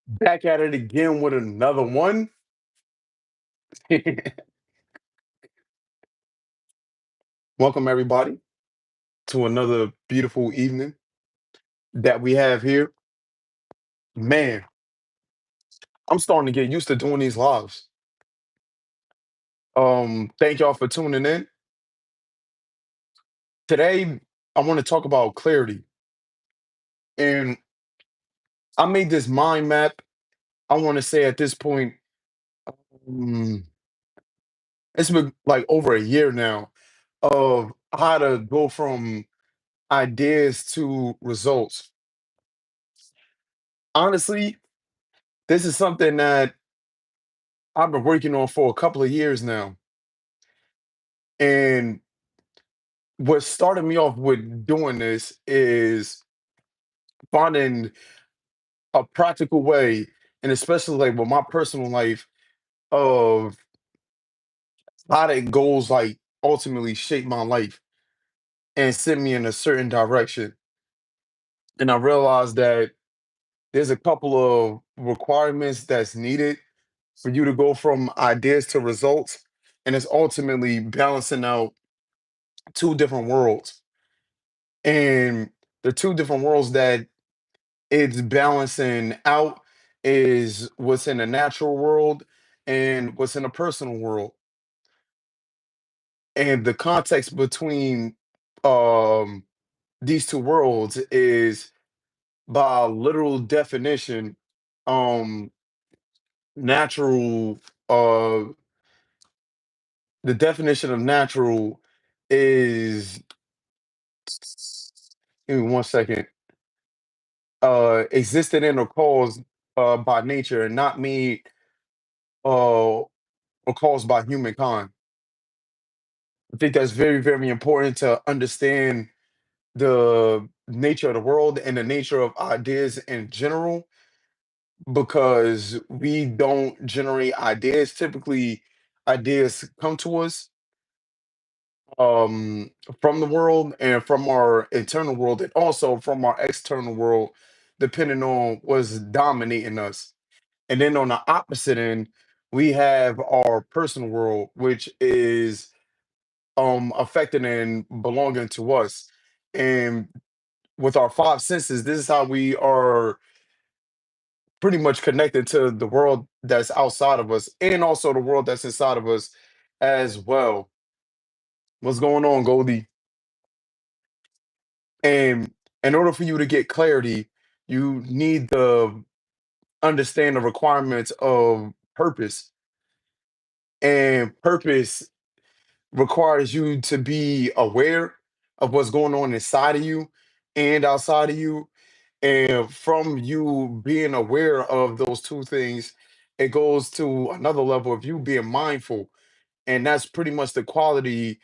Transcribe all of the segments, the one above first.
Back at it again with another one. Welcome, everybody, to another beautiful evening that we have here. Man, I'm starting to get used to doing these lives. Thank y'all for tuning in. Today, I want to talk about clarity. And I made this mind map. I want to say at this point, mm, it's been like over a year now of how to go from ideas to results. Honestly, this is something that I've been working on for a couple of years now. And what started me off with doing this is finding a practical way, and especially like with my personal life, of how that goals like ultimately shape my life and send me in a certain direction. And I realized that there's a couple of requirements that's needed for you to go from ideas to results. And it's ultimately balancing out two different worlds. And the two different worlds that it's balancing out is what's in the natural world and what's in the personal world. And the context between um these two worlds is by literal definition, um natural the definition of natural is, give me one second, existed in or caused by nature and not made or caused by humankind. I think that's very, very important to understand the nature of the world and the nature of ideas in general, because we don't generate ideas. Typically, ideas come to us um, from the world and from our internal world, and also from our external world, depending on what's dominating us. And then on the opposite end, we have our personal world, which is affecting and belonging to us. And with our five senses, this is how we are pretty much connected to the world that's outside of us and also the world that's inside of us as well. What's going on, Goldie? And in order for you to get clarity, you need to understand the requirements of purpose. And purpose requires you to be aware of what's going on inside of you and outside of you. And from you being aware of those two things, it goes to another level of you being mindful. And that's pretty much the quality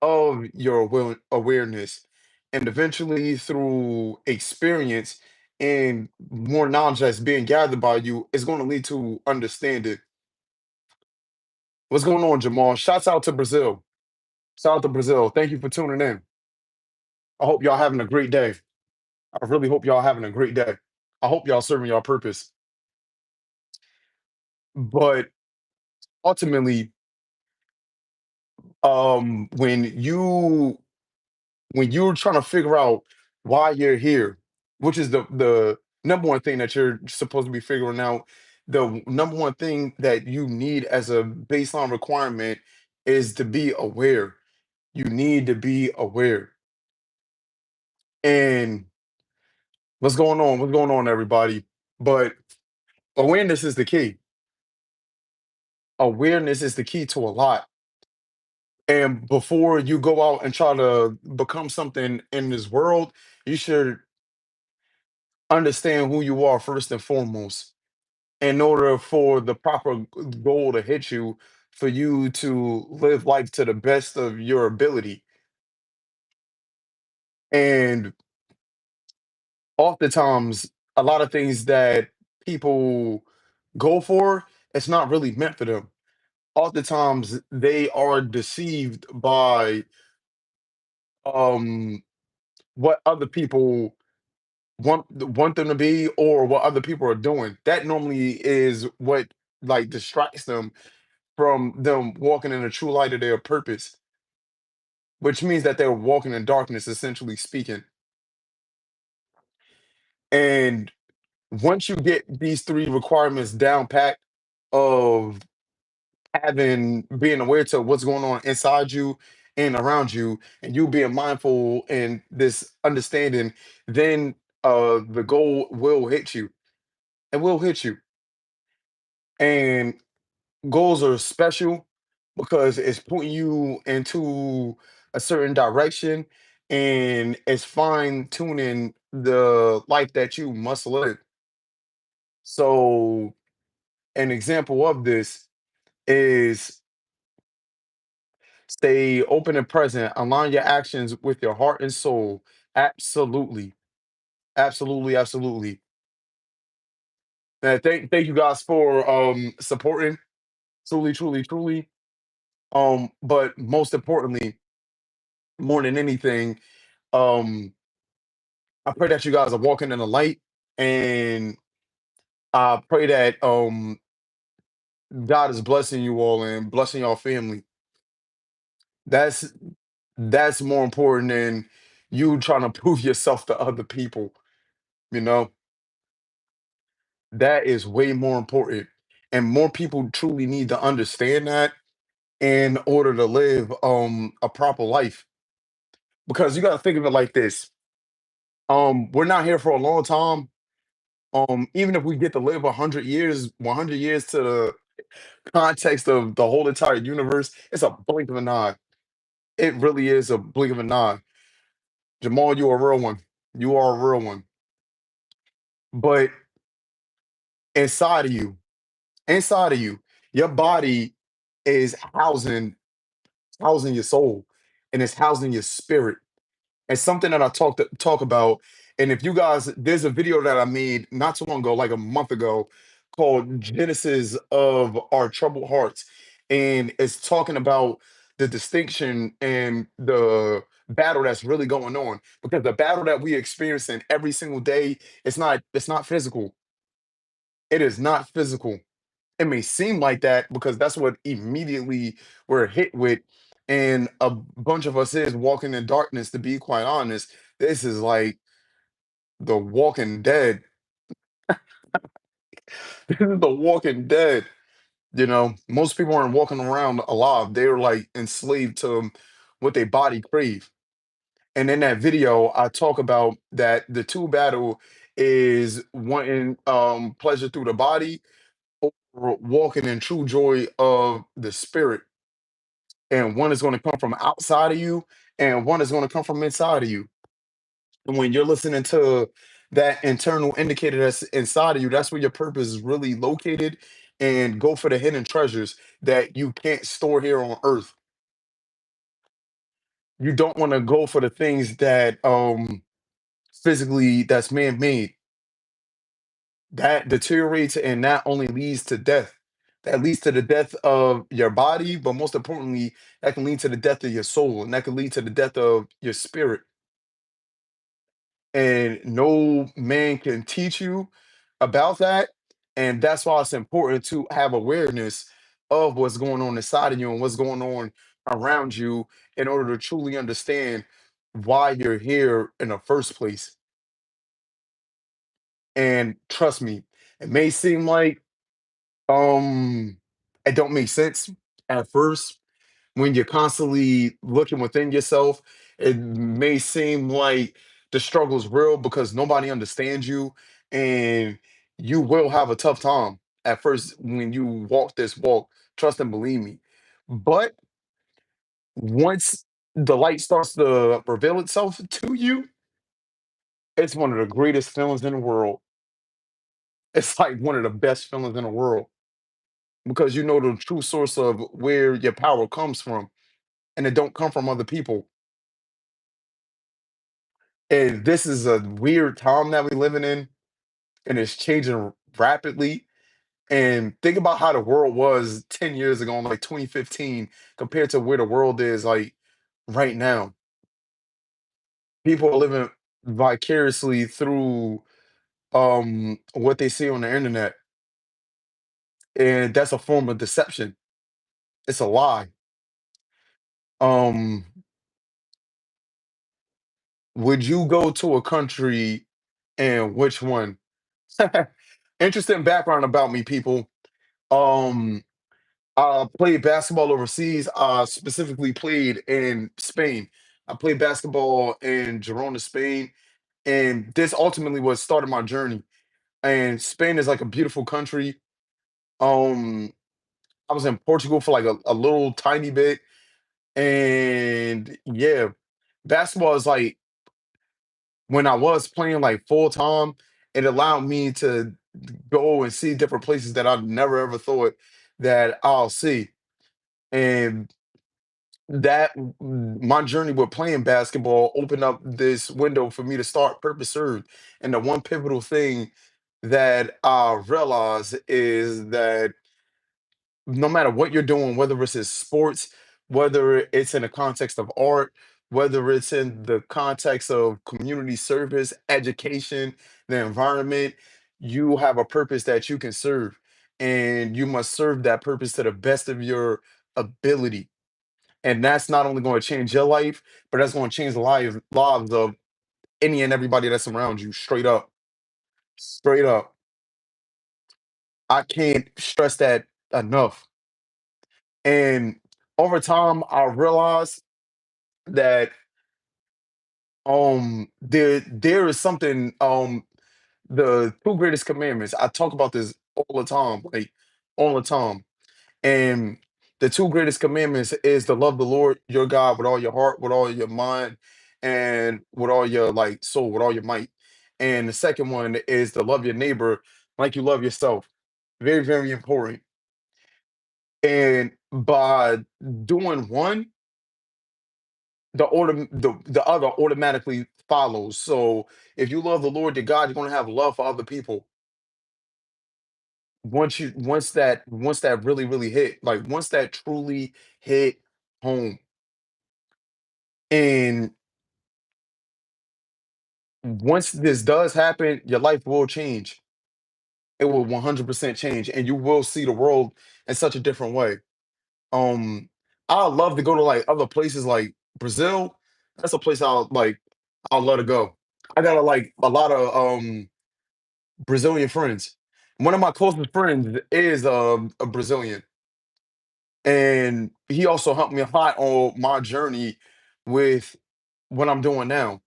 of your awareness. And eventually, through experience and more knowledge that's being gathered by you, it's going to lead to understanding. What's going on, Jamal? Shouts out to Brazil. Shout out to Brazil. Thank you for tuning in. I hope y'all having a great day. I really hope y'all having a great day. I hope y'all serving y'all purpose. But ultimately, when you're trying to figure out why you're here, which is the number one thing that you're supposed to be figuring out, the number one thing that you need as a baseline requirement is to be aware. You need to be aware. And what's going on? What's going on, everybody? But awareness is the key. Awareness is the key to a lot. And before you go out and try to become something in this world, you should understand who you are first and foremost, in order for the proper goal to hit you, for you to live life to the best of your ability. And oftentimes, a lot of things that people go for, it's not really meant for them. Oftentimes, they are deceived by um, what other people want them to be or what other people are doing. That normally is what like distracts them from them walking in the true light of their purpose, which means that they're walking in darkness, essentially speaking. And once you get these three requirements down pat of having being aware to what's going on inside you and around you, and you being mindful and this understanding, then the goal will hit you. It will hit you. And goals are special because it's putting you into a certain direction and it's fine tuning the life that you must live. So, an example of this is stay open and present, align your actions with your heart and soul. Absolutely. Absolutely. Absolutely. And thank you guys for supporting. Truly, truly, truly. But most importantly, more than anything, um, I pray that you guys are walking in the light, and I pray that God is blessing you all and blessing your family. That's that's more important than you trying to prove yourself to other people. You know, that is way more important, and more people truly need to understand that in order to live a proper life. Because you got to think of it like this: we're not here for a long time. Even if we get to live 100 years, 100 years to the context of the whole entire universe, it's a blink of an eye. It really is a blink of an eye. Jamal, you are a real one. You are a real one. But inside of you, inside of you, your body is housing your soul, and it's housing your spirit. It's something that I talk about. And if you guys, there's a video that I made not too long ago, like a month ago, called Genesis of Our Troubled Hearts. And it's talking about the distinction and the battle that's really going on. Because the battle that we experiencing every single day, it's not physical. It is not physical. It may seem like that because that's what immediately we're hit with. And a bunch of us is walking in darkness, to be quite honest. This is like the walking dead. This is the walking dead. Most people aren't walking around alive. They're like enslaved to what their body crave. And in that video, I talk about that the two battle is wanting pleasure through the body or walking in true joy of the spirit. And one is going to come from outside of you, and one is going to come from inside of you. And when you're listening to that internal indicator that's inside of you, that's where your purpose is really located. And go for the hidden treasures that you can't store here on earth. You don't want to go for the things that physically that's man-made. That deteriorates and that only leads to death. That leads to the death of your body, but most importantly, that can lead to the death of your soul, and that can lead to the death of your spirit. And no man can teach you about that. And that's why it's important to have awareness of what's going on inside of you and what's going on around you in order to truly understand why you're here in the first place. And trust me, it may seem like um it don't make sense at first when you're constantly looking within yourself. It may seem like the struggle's real because nobody understands you, and you will have a tough time at first when you walk this walk. Trust and believe me. But once the light starts to reveal itself to you, it's one of the greatest feelings in the world. It's like one of the best feelings in the world because you know the true source of where your power comes from, and it don't come from other people. And this is a weird time that we're living in, and it's changing rapidly. And think about how the world was 10 years ago, in like 2015, compared to where the world is like right now. People are living. vicariously through what they see on the internet, and that's a form of deception. It's a lie. Um, would you go to a country, and which one? Interesting background about me, people. Um, I played basketball overseas. I specifically played in Spain. I played basketball in Girona, Spain, and this ultimately what started my journey. And Spain is like a beautiful country. Um, I was in Portugal for like a little tiny bit, and yeah, basketball is like when I was playing like full time, it allowed me to go and see different places that I never ever thought that I'll see. And that my journey with playing basketball opened up this window for me to start Purpose Served. And the one pivotal thing that I realized is that no matter what you're doing, whether it's in sports, whether it's in the context of art, whether it's in the context of community service, education, the environment, you have a purpose that you can serve. And you must serve that purpose to the best of your ability. And that's not only going to change your life, but that's going to change the lives of any and everybody that's around you, straight up. Straight up. I can't stress that enough. And over time, I realized that there is something the two greatest commandments. I talk about this all the time, like all the time. And the two greatest commandments is to love the Lord your God with all your heart, with all your mind, and with all your like soul, with all your might. And the second one is to love your neighbor like you love yourself. Very, very important. And by doing one, the other automatically follows. So if you love the Lord your God, you're gonna have love for other people. Once that really, really hit, like once that truly hit home. And once this does happen, your life will change. It will 100% change, and you will see the world in such a different way. Um, I love to go to like other places like Brazil. That's a place I'll let it go. I got like a lot of Brazilian friends. One of my closest friends is a Brazilian, and he also helped me a lot on my journey with what I'm doing now.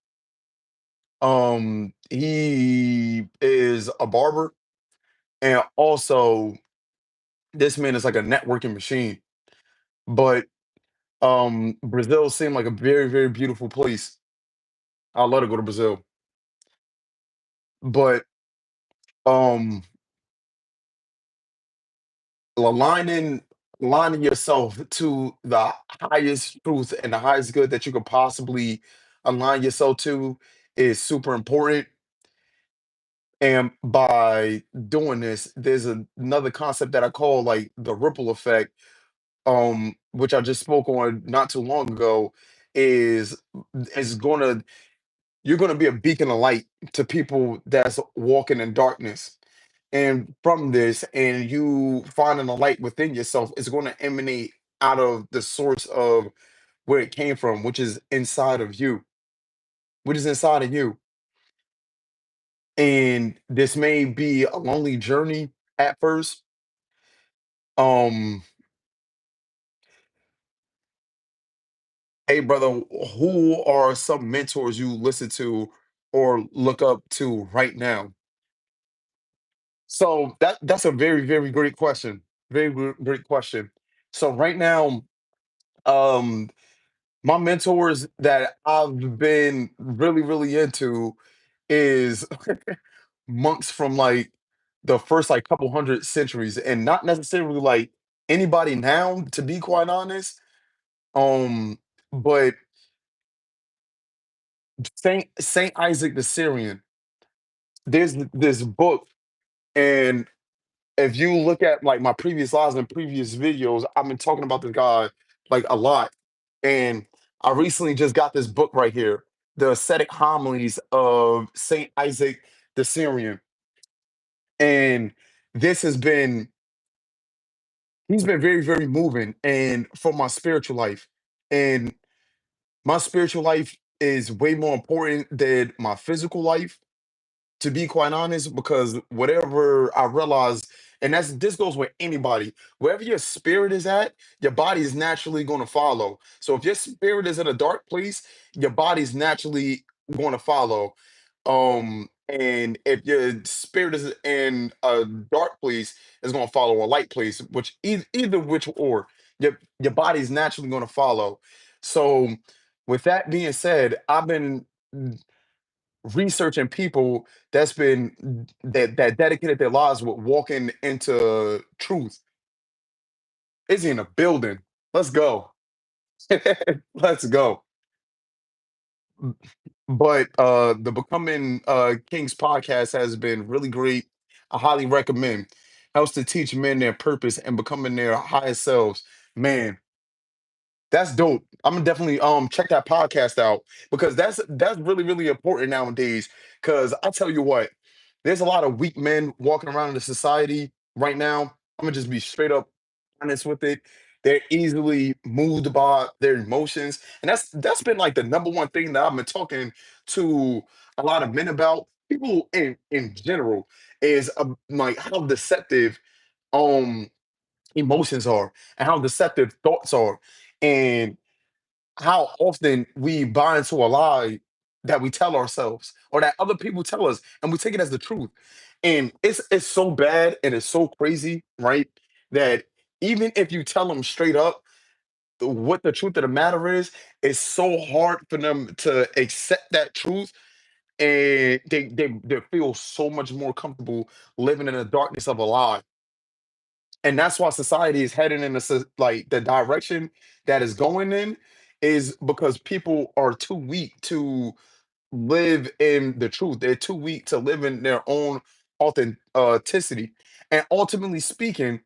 He is a barber, and also this man is like a networking machine. But Brazil seemed like a very, very beautiful place. I'd love to go to Brazil. But um aligning aligning yourself to the highest truth and the highest good that you could possibly align yourself to is super important. And by doing this, there's another concept that I call like the ripple effect, which I just spoke on not too long ago, is is gonna you're gonna be a beacon of light to people that's walking in darkness. And from this, and you finding a light within yourself is going to emanate out of the source of where it came from, which is inside of you, which is inside of you. And this may be a lonely journey at first. Um, hey brother, who are some mentors you listen to or look up to right now? So that's a very, very great question. Very great question. So right now, um, my mentors that I've been really, really into is monks from like the first like couple hundred centuries, and not necessarily like anybody now, to be quite honest. Um, but Saint Isaac the Syrian. There's this book, and if you look at like my previous lives and previous videos, I've been talking about this guy like a lot. And I recently just got this book right here. the ascetic homilies of Saint Isaac the Syrian, and this has been he's been very, very moving and for my spiritual life. And my spiritual life is way more important than my physical life, to be quite honest, because whatever I realize, and this goes with anybody, wherever your spirit is at, your body is naturally going to follow. So if your spirit is in a dark place, your body's naturally going to follow. And if your spirit is in a dark place, it's going to follow a light place, which either which or your body's naturally going to follow. So with that being said, I've been researching people that dedicated their lives with walking into truth. Is in a building? Let's go. Let's go. But the Becoming Kings podcast has been really great. I highly recommend. Helps to teach men their purpose and becoming their highest selves. Man, that's dope. I'm gonna definitely check that podcast out because that's really, really important nowadays. Cause I tell you what, there's a lot of weak men walking around in the society right now. I'm gonna just be straight up honest with it. They're easily moved by their emotions. And that's been like the number one thing that I've been talking to a lot of men about, people in general, is like how deceptive um emotions are and how deceptive thoughts are. And how often we buy into a lie that we tell ourselves or that other people tell us and we take it as the truth. And it's so bad and it's so crazy, right? That even if you tell them straight up what the truth of the matter is, it's so hard for them to accept that truth, and they feel so much more comfortable living in the darkness of a lie. And that's why society is heading in like the direction that is going in, is because people are too weak to live in the truth. They're too weak to live in their own authenticity. And ultimately speaking,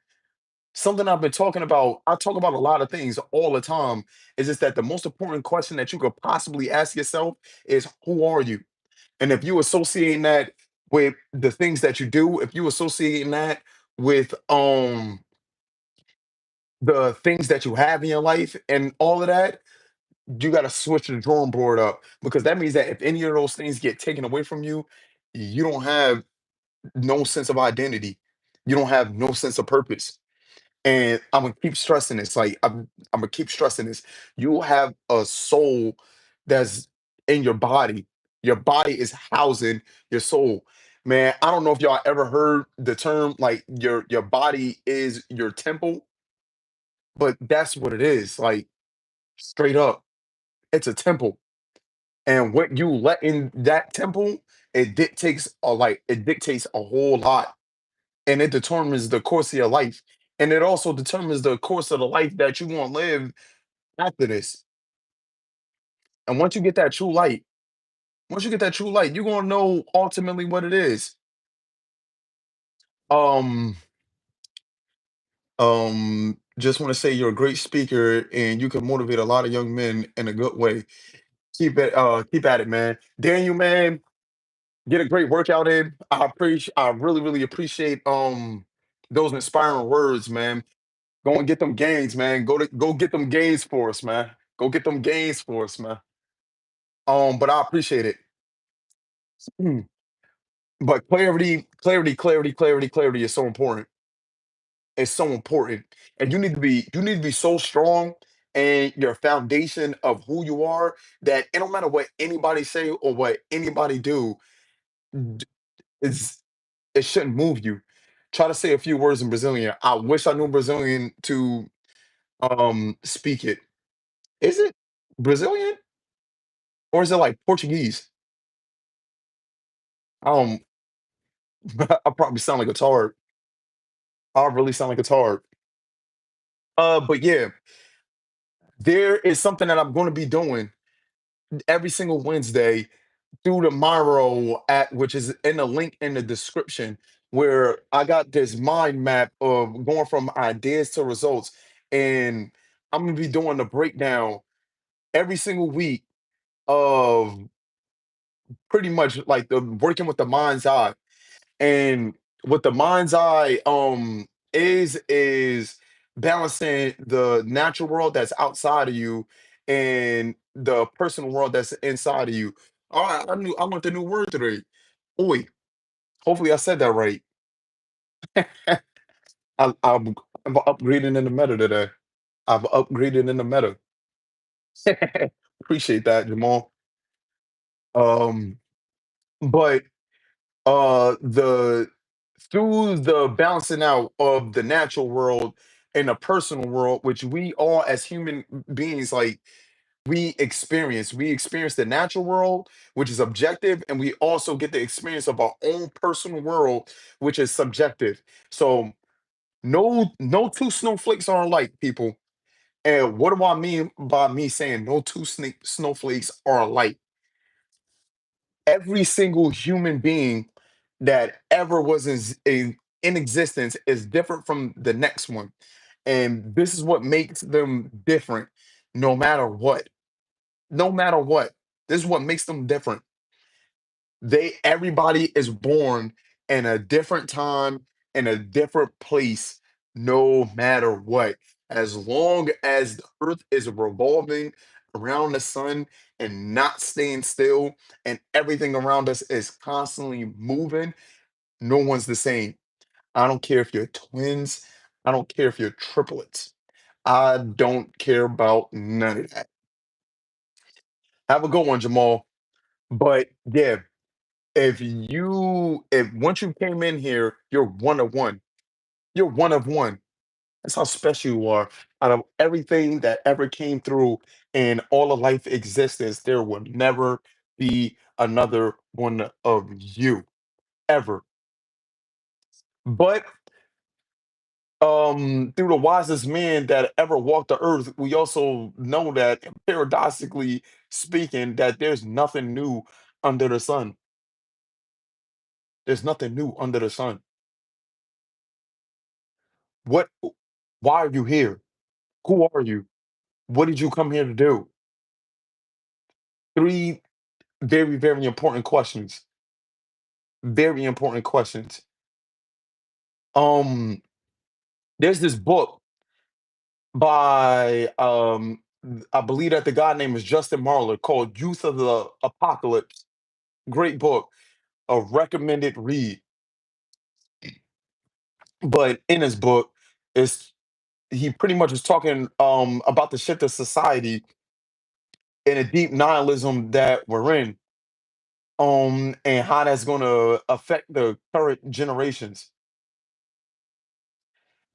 something I've been talking about, I talk about a lot of things all the time, is just that the most important question that you could possibly ask yourself is, who are you? And if you associating that with the things that you do, if you associating that with the things that you have in your life and all of that, you got to switch the drawing board up, because that means that if any of those things get taken away from you, you don't have no sense of identity. You don't have no sense of purpose. And I'm gonna keep stressing this. Like I'm gonna keep stressing this. You have a soul that's in your body. Your body is housing your soul. Man, I don't know if y'all ever heard the term like your body is your temple, but that's what it is. Like straight up, it's a temple. And what you let in that temple, it dictates a whole lot, and it determines the course of your life. And it also determines the course of the life that you want to live after this. And once you get that true light, you're gonna know ultimately what it is. Um, just want to say you're a great speaker and you can motivate a lot of young men in a good way. Keep at it, man. Daniel, man, get a great workout in. I really, really appreciate those inspiring words, man. Go and get them gains, man. Go get them gains for us, man. Go get them gains for us, man. But I appreciate it. Mm. But clarity is so important. It's so important. And you need to be so strong and your foundation of who you are, that it don't matter what anybody say or what anybody do, d- it's it shouldn't move you. Try to say a few words in Brazilian. I wish I knew Brazilian to speak it. Is it Brazilian or is it like Portuguese? Um, I probably sound like a tard. I really sound like a tard. But yeah, there is something that I'm going to be doing every single Wednesday through the Miro app, which is in the link in the description, where I got this mind map of going from ideas to results. And I'm gonna be doing the breakdown every single week of pretty much like the working with the mind's eye. And what the mind's eye is balancing the natural world that's outside of you and the personal world that's inside of you. All right, I learned a new word today. Oi. Hopefully I said that right. I'm upgrading in the meta today. I've upgraded in the meta. Appreciate that, Jamal. Um, but the through the balancing out of the natural world and the personal world, which we all as human beings like we experience the natural world, which is objective, and we also get the experience of our own personal world, which is subjective. So no two snowflakes are alike, people. And what do I mean by me saying no two snowflakes are alike? Every single human being that ever was in existence is different from the next one. And this is what makes them different no matter what. No matter what. This is what makes them different. Everybody is born in a different time, in a different place, no matter what. As long as the earth is revolving around the sun and not staying still, and everything around us is constantly moving, no one's the same. I don't care if you're twins, I don't care if you're triplets. I don't care about none of that. Have a good one, Jamal. But yeah, if once you came in here, you're one of one. You're one of one. That's how special you are. Out of everything that ever came through in all of life existence, there will never be another one of you ever. But through the wisest man that ever walked the earth, we also know that paradoxically speaking, that there's nothing new under the sun. There's nothing new under the sun. What why are you here? Who are you? What did you come here to do? Three very, very important questions. Very important questions. Um, there's this book by I believe that the guy name is Justin Marler called Youth of the Apocalypse. Great book, a recommended read. But in his book, it's he pretty much was talking about the shift of society and a deep nihilism that we're in, and how that's gonna affect the current generations.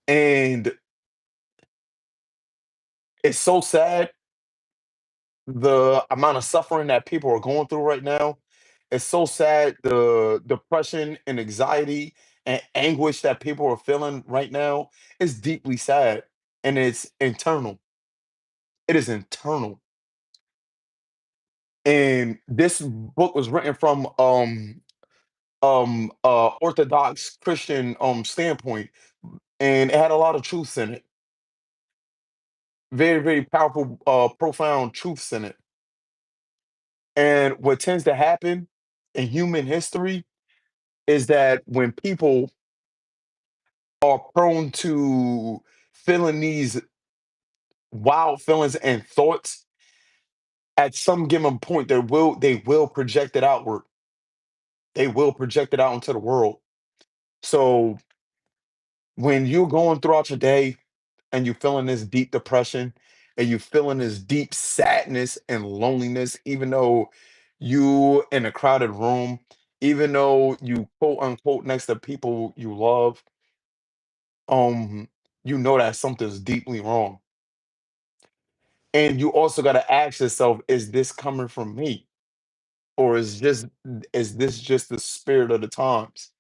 And it's so sad the amount of suffering that people are going through right now. It's so sad the depression and anxiety and anguish that people are feeling right now is deeply sad, and it's internal. It is internal. And this book was written from orthodox Christian standpoint, and it had a lot of truths in it. Very, very powerful, profound truths in it. And what tends to happen in human history is that when people are prone to feeling these wild feelings and thoughts, at some given point they will project it outward. They will project it out into the world. So when you're going throughout your day and you're feeling this deep depression and you're feeling this deep sadness and loneliness, even though you in a crowded room, even though you quote unquote next to people you love, um, you know that something's deeply wrong. And you also got to ask yourself, is this coming from me? Or is this just the spirit of the times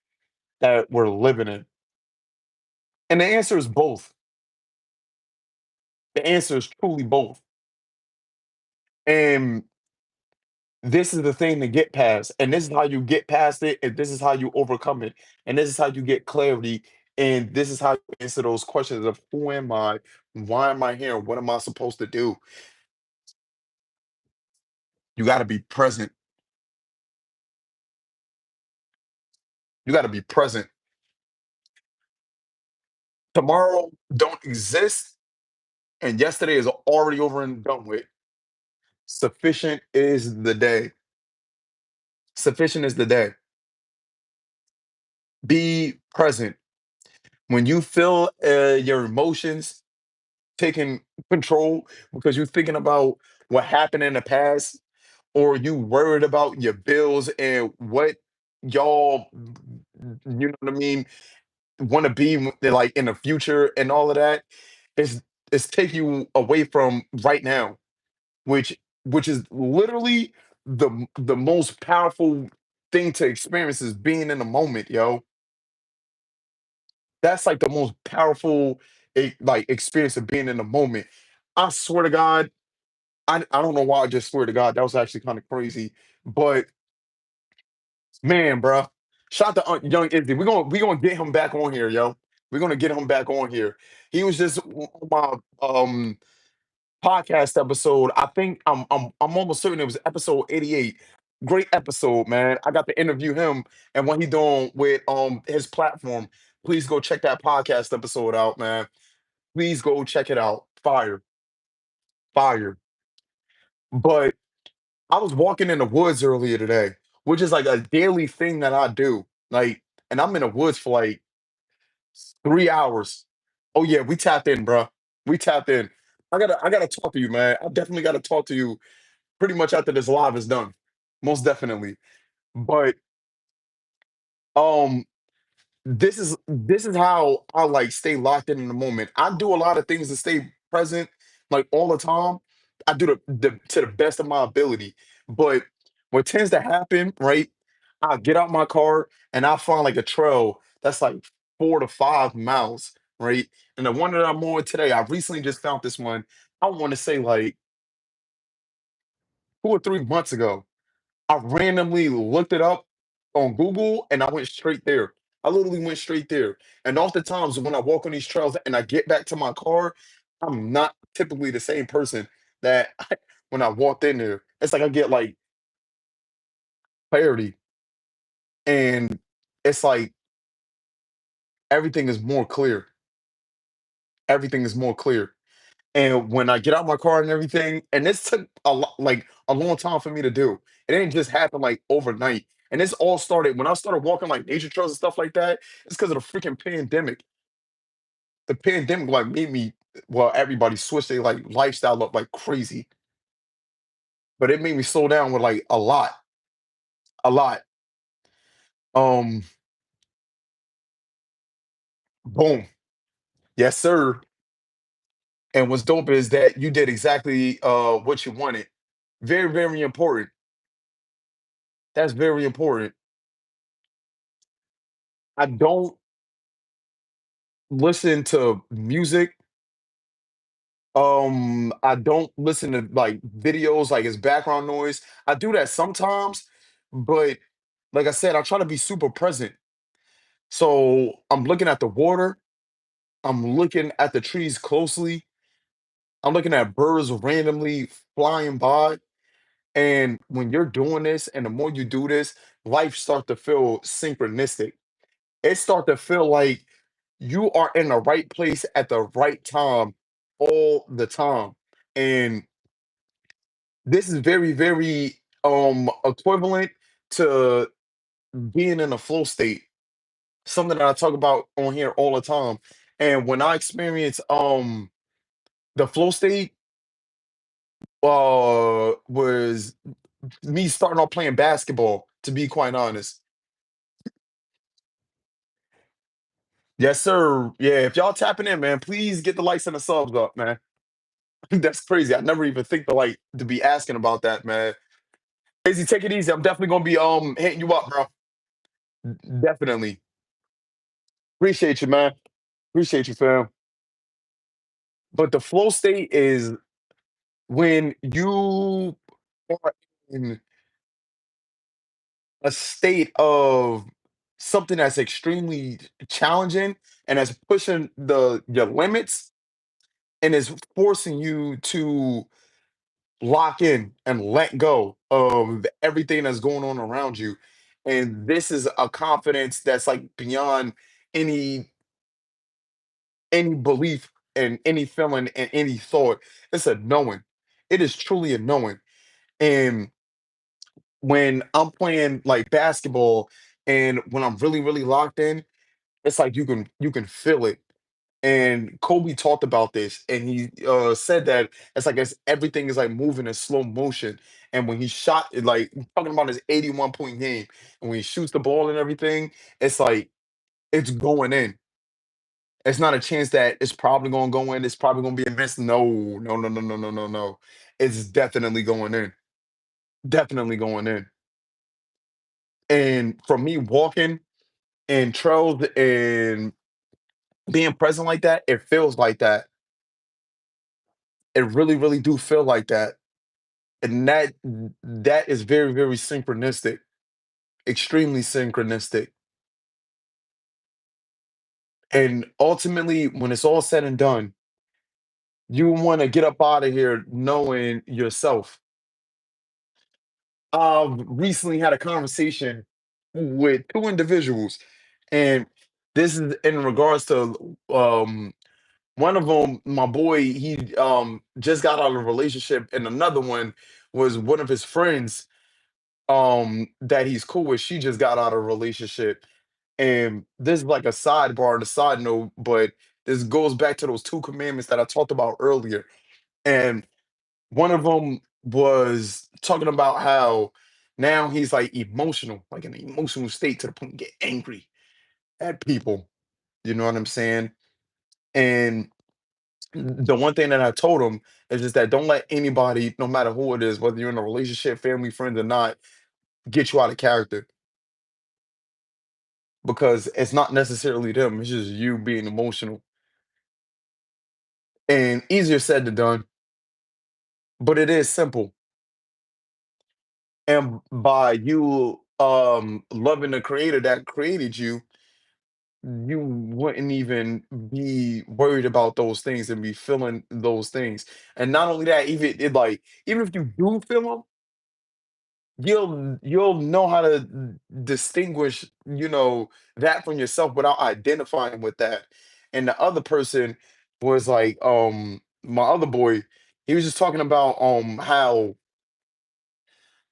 that we're living in? And the answer is both. The answer is truly both. And this is the thing to get past. And this is how you get past it. And this is how you overcome it. And this is how you get clarity. And this is how you answer those questions of who am I? Why am I here? What am I supposed to do? You got to be present. You got to be present. Tomorrow don't exist, and yesterday is already over and done with. Sufficient is the day. Sufficient is the day. Be present. When you feel your emotions taking control because you're thinking about what happened in the past, or you worried about your bills and what y'all, you know what I mean, want to be like in the future and all of that, it's it's taking you away from right now, which is literally the most powerful thing to experience is being in the moment, yo. That's like the most powerful like experience of being in the moment. I swear to God, I don't know why I just swear to God that was actually kind of crazy, but man, bro, shout out to young Izzy. We gonna get him back on here, yo. We're gonna get him back on here. He was just on my podcast episode. I think I'm almost certain it was episode 88. Great episode, man. I got to interview him and what he doing with his platform. Please go check that podcast episode out, man. Please go check it out. Fire, fire. But I was walking in the woods earlier today, which is like a daily thing that I do. Like, and I'm in the woods for like 3 hours. Oh yeah, we tapped in, bro. We tapped in. I gotta talk to you, man. I definitely gotta talk to you pretty much after this live is done. Most definitely. But um this is how I like stay locked in the moment. I do a lot of things to stay present, like all the time. I do the to the best of my ability. But what tends to happen, right? I'll get out my car and I'll find like a trail that's like 4 to 5 miles, right? And the one that I'm on today, I recently just found this one. I want to say like 2 or 3 months ago. I randomly looked it up on Google and I went straight there. I literally went straight there. And oftentimes when I walk on these trails and I get back to my car, I'm not typically the same person that when I walked in there. It's like I get like clarity and it's like everything is more clear. Everything is more clear. And when I get out my car and everything, and this took a lot, like a long time for me to do. It didn't just happen like overnight. And this all started when I started walking like nature trails and stuff like that. It's because of the freaking pandemic. The pandemic like made me, well, everybody switched their like lifestyle up like crazy. But it made me slow down with like a lot, a lot. Um, boom. Yes, sir. And what's dope is that you did exactly what you wanted. Very, very important. That's very important. I don't listen to music. I don't listen to like videos like it's background noise. I do that sometimes, but like I said, I try to be super present. So I'm looking at the water, I'm looking at the trees closely, I'm looking at birds randomly flying by. And when you're doing this, and the more you do this, life start to feel synchronistic. It start to feel like you are in the right place at the right time all the time. And this is very, very equivalent to being in a flow state, something that I talk about on here all the time. And when I experience the flow state was me starting off playing basketball, to be quite honest. Yes, sir. Yeah, if y'all tapping in, man, please get the likes and the subs up, man. That's crazy. I never even think to be asking about that, man. Crazy, take it easy. I'm definitely gonna be hitting you up, bro. Definitely. Appreciate you, man. Appreciate you, fam. But the flow state is when you are in a state of something that's extremely challenging and that's pushing your limits and is forcing you to lock in and let go of everything that's going on around you. And this is a confidence that's like beyond any any belief and any feeling and any thought. It's a knowing. It is truly a knowing. And when I'm playing like basketball and when I'm really, really locked in, it's like you can feel it. And Kobe talked about this, and he said that it's like everything is like moving in slow motion. And when he shot, like talking about his 81-point game, and when he shoots the ball and everything, it's like it's going in. It's not a chance that it's probably going to go in. It's probably going to be a miss. No, no, no, no, no, no, no, no. It's definitely going in. Definitely going in. And for me, walking and trails and being present like that, it feels like that. It really, really do feel like that. And that is very, very synchronistic, extremely synchronistic. And ultimately, when it's all said and done, you want to get up out of here knowing yourself. I've recently had a conversation with two individuals, and this is in regards to one of them, my boy, he just got out of a relationship, and another one was one of his friends that he's cool with. She just got out of a relationship. And this is like a sidebar and a side note, but this goes back to those two commandments that I talked about earlier. And one of them was talking about how now he's like emotional, like in an emotional state to the point to get angry at people. You know what I'm saying? And the one thing that I told him is just that don't let anybody, no matter who it is, whether you're in a relationship, family, friends, or not, get you out of character, because it's not necessarily them. It's just you being emotional. And easier said than done, but it is simple. And by you loving the creator that created you, you wouldn't even be worried about those things and be feeling those things. And not only that, even it like even if you do feel them, you'll know how to distinguish, that from yourself without identifying with that. And the other person was like, my other boy, he was just talking about how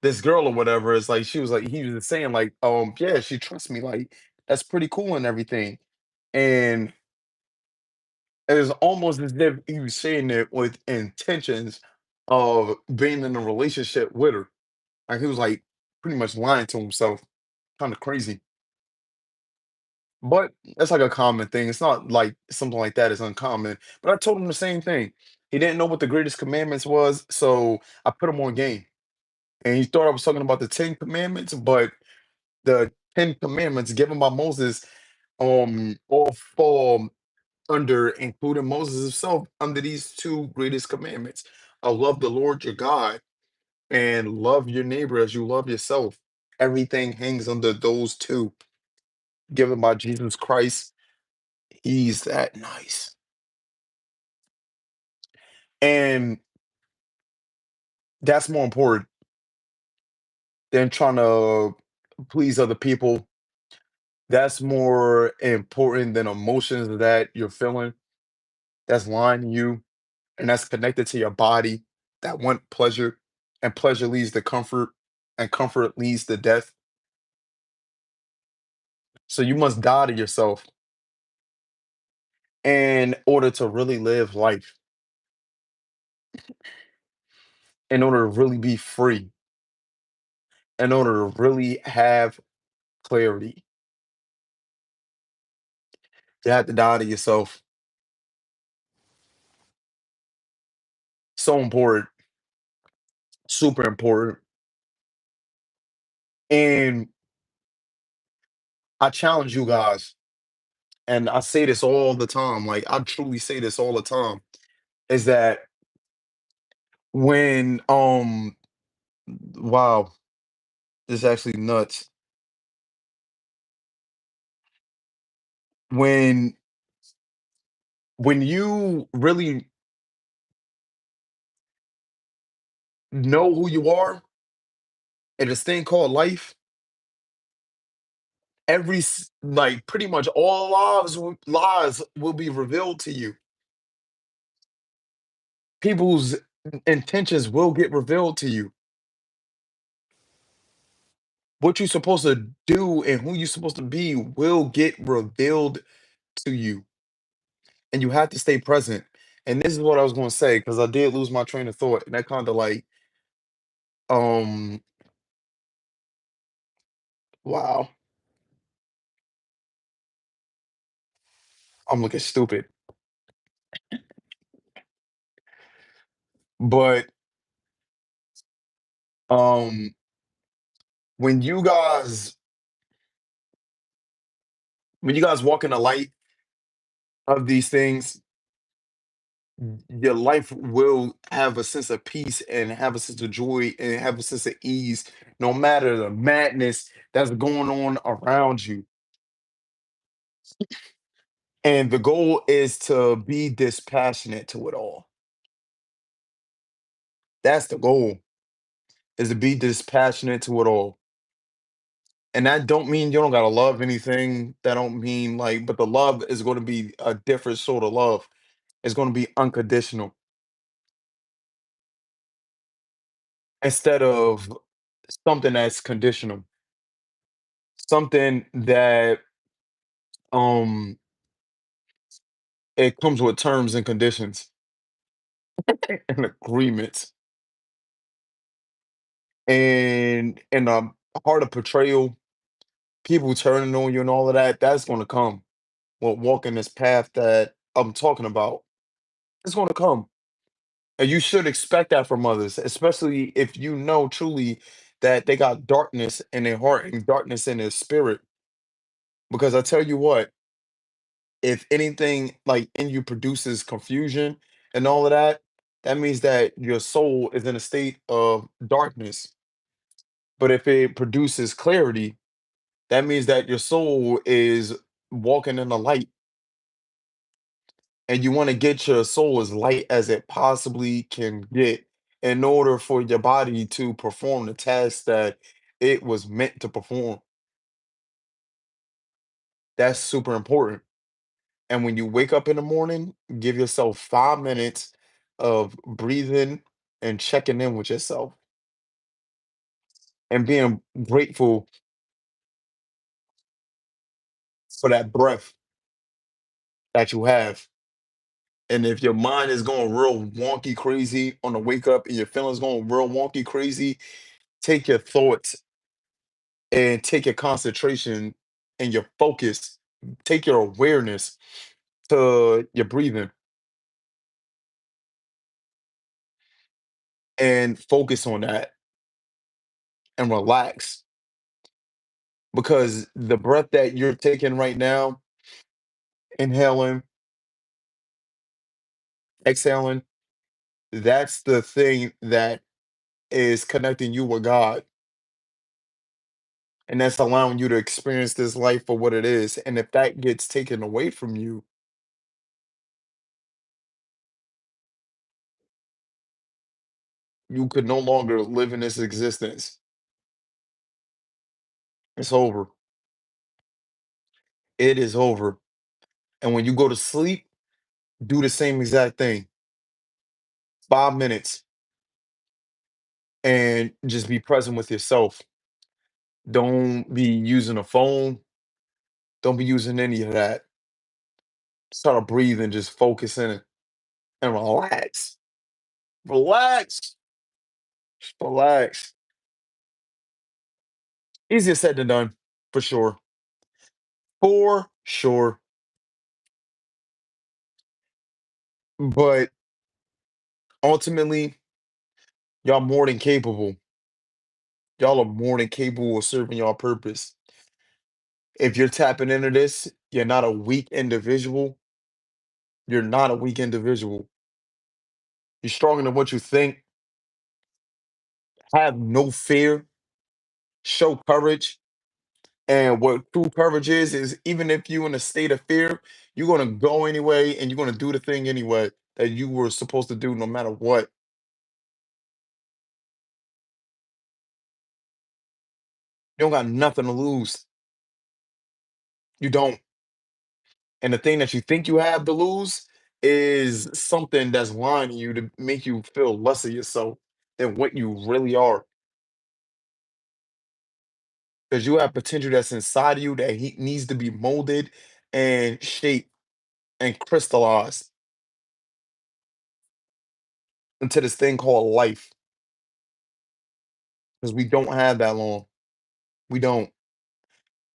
this girl or whatever is like, she was like, he was just saying like, yeah, she trusts me, like that's pretty cool and everything. And it was almost as if he was saying it with intentions of being in a relationship with her. Like he was like pretty much lying to himself. Kind of crazy. But that's like a common thing. It's not like something like that is uncommon. But I told him the same thing. He didn't know what the greatest commandments was, so I put him on game. And he thought I was talking about the Ten Commandments, but the Ten Commandments given by Moses all fall under, including Moses himself, under these two greatest commandments. Love the Lord your God and love your neighbor as you love yourself. Everything hangs under those two, given by Jesus Christ. He's that nice. And that's more important than trying to please other people. That's more important than emotions that you're feeling. That's lying to you. And that's connected to your body that want pleasure. And pleasure leads to comfort. And comfort leads to death. So you must die to yourself in order to really live life, in order to really be free, in order to really have clarity. You have to die to yourself. So important, super important. And I challenge you guys, and I say this all the time, like I truly say this all the time, is that when wow, this is actually nuts. When when you really know who you are in this thing called life, like pretty much all lies will be revealed to you. People's intentions will get revealed to you. What you're supposed to do and who you're supposed to be will get revealed to you, and you have to stay present. And this is what I was going to say because I did lose my train of thought, and that kind of like, um, wow, I'm looking stupid. But um, when you guys when you guys walk in the light of these things, your life will have a sense of peace and have a sense of joy and have a sense of ease, no matter the madness that's going on around you. And the goal is to be dispassionate to it all. That's the goal, is to be dispassionate to it all. And that don't mean you don't gotta love anything. That don't mean like, but the love is going to be a different sort of love. It's going to be unconditional instead of something that's conditional. Something that um it comes with terms and conditions and agreements. And heart of portrayal, people turning on you and all of that, that's gonna come. Well, walking this path that I'm talking about, it's gonna come. And you should expect that from others, especially if you know truly that they got darkness in their heart and darkness in their spirit. Because I tell you what, if anything like in you produces confusion and all of that, that means that your soul is in a state of darkness. But if it produces clarity, that means that your soul is walking in the light, and you want to get your soul as light as it possibly can get in order for your body to perform the task that it was meant to perform. That's super important. And when you wake up in the morning, give yourself 5 minutes of breathing and checking in with yourself and being grateful for that breath that you have. And if your mind is going real wonky crazy on the wake up and your feelings going real wonky crazy, take your thoughts and take your concentration and your focus, take your awareness to your breathing and focus on that and relax, because the breath that you're taking right now, inhaling, exhaling, that's the thing that is connecting you with God. And that's allowing you to experience this life for what it is. And if that gets taken away from you, you could no longer live in this existence. It's over. It is over. And when you go to sleep, do the same exact thing. 5 minutes and just be present with yourself. Don't be using a phone. Don't be using any of that. Start to breathe and just focus in and relax. Relax. Just relax. Easier said than done, for sure. For sure. But ultimately, y'all more than capable. Y'all are more than capable of serving y'all purpose. If you're tapping into this, you're not a weak individual. You're not a weak individual. You're stronger than what you think. Have no fear. Show courage. And what true courage is even if you're in a state of fear, you're gonna go anyway and you're gonna do the thing anyway that you were supposed to do no matter what. You don't got nothing to lose. You don't. And the thing that you think you have to lose is something that's lying to you to make you feel less of yourself than what you really are. Because you have potential that's inside of you that needs to be molded and shaped and crystallized into this thing called life. Because we don't have that long. We don't.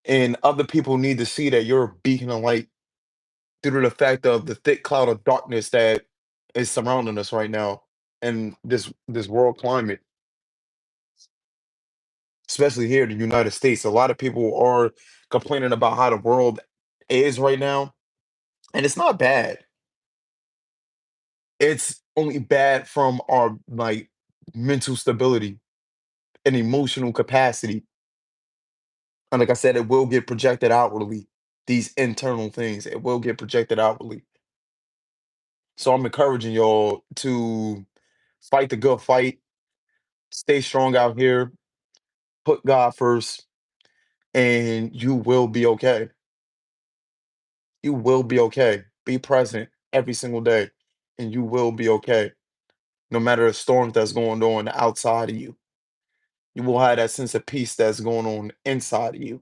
And other people need to see that you're a beacon of light due to the fact of the thick cloud of darkness that is surrounding us right now and this world climate, especially here in the United States. A lot of people are complaining about how the world is right now, and it's not bad. It's only bad from our like mental stability and emotional capacity. And like I said, it will get projected outwardly. These internal things, it will get projected outwardly. So I'm encouraging y'all to fight the good fight, stay strong out here, put God first, and you will be okay. You will be okay. Be present every single day, and you will be okay. No matter the storms that's going on outside of you, you will have that sense of peace that's going on inside of you.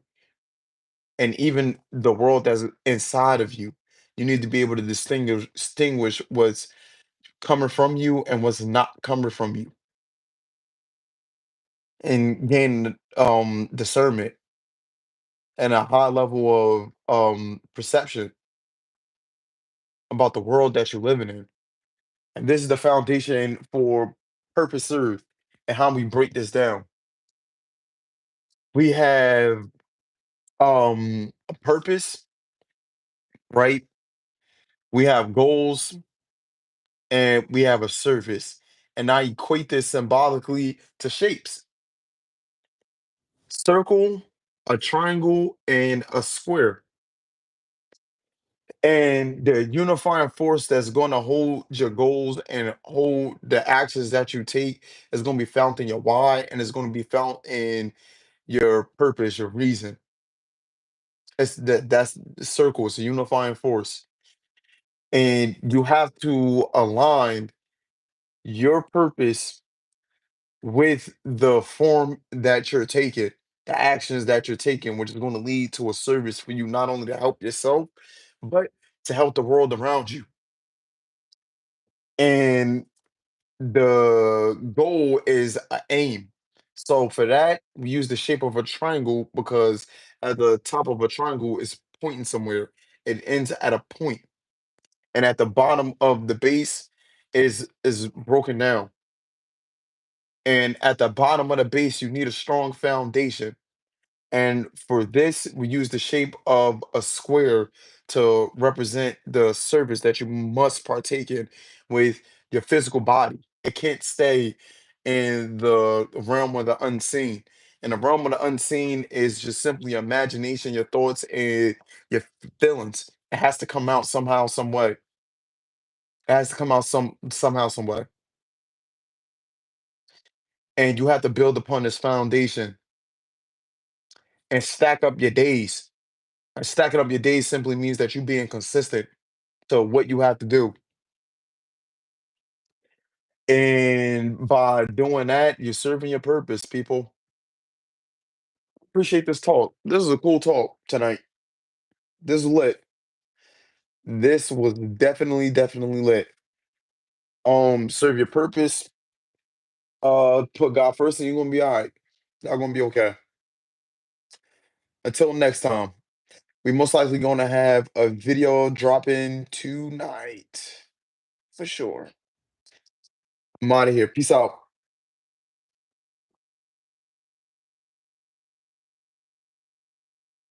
And even the world that's inside of you, you need to be able to distinguish what's coming from you and what's not coming from you, and gain discernment and a high level of perception about the world that you're living in. And this is the foundation for purpose served and how we break this down. We have a purpose, right? We have goals and we have a service. And I equate this symbolically to shapes. Circle, a triangle, and a square. And the unifying force that's going to hold your goals and hold the actions that you take is going to be found in your why, and it's going to be found in your purpose, your reason. That's the circle, it's a unifying force. And you have to align your purpose with the form that you're taking, the actions that you're taking, which is going to lead to a service for you, not only to help yourself, but to help the world around you. And the goal is a aim. So for that, we use the shape of a triangle because at the top of a triangle is pointing somewhere. It ends at a point, and at the bottom of the base is broken down. And at the bottom of the base, you need a strong foundation. And for this, we use the shape of a square to represent the service that you must partake in with your physical body. It can't stay in the realm of the unseen. And the realm of the unseen is just simply imagination, your thoughts, and your feelings. It has to come out somehow, some way. It has to come out somehow, some way. And you have to build upon this foundation and stack up your days. And stacking up your days simply means that you being consistent to what you have to do. And by doing that, you're serving your purpose, people. Appreciate this talk. This is a cool talk tonight. This is lit. This was definitely lit. Serve your purpose. Put God first, and you're gonna be all right. Y'all gonna be okay. Until next time, we most likely gonna have a video dropping tonight for sure. I'm out of here. Peace out.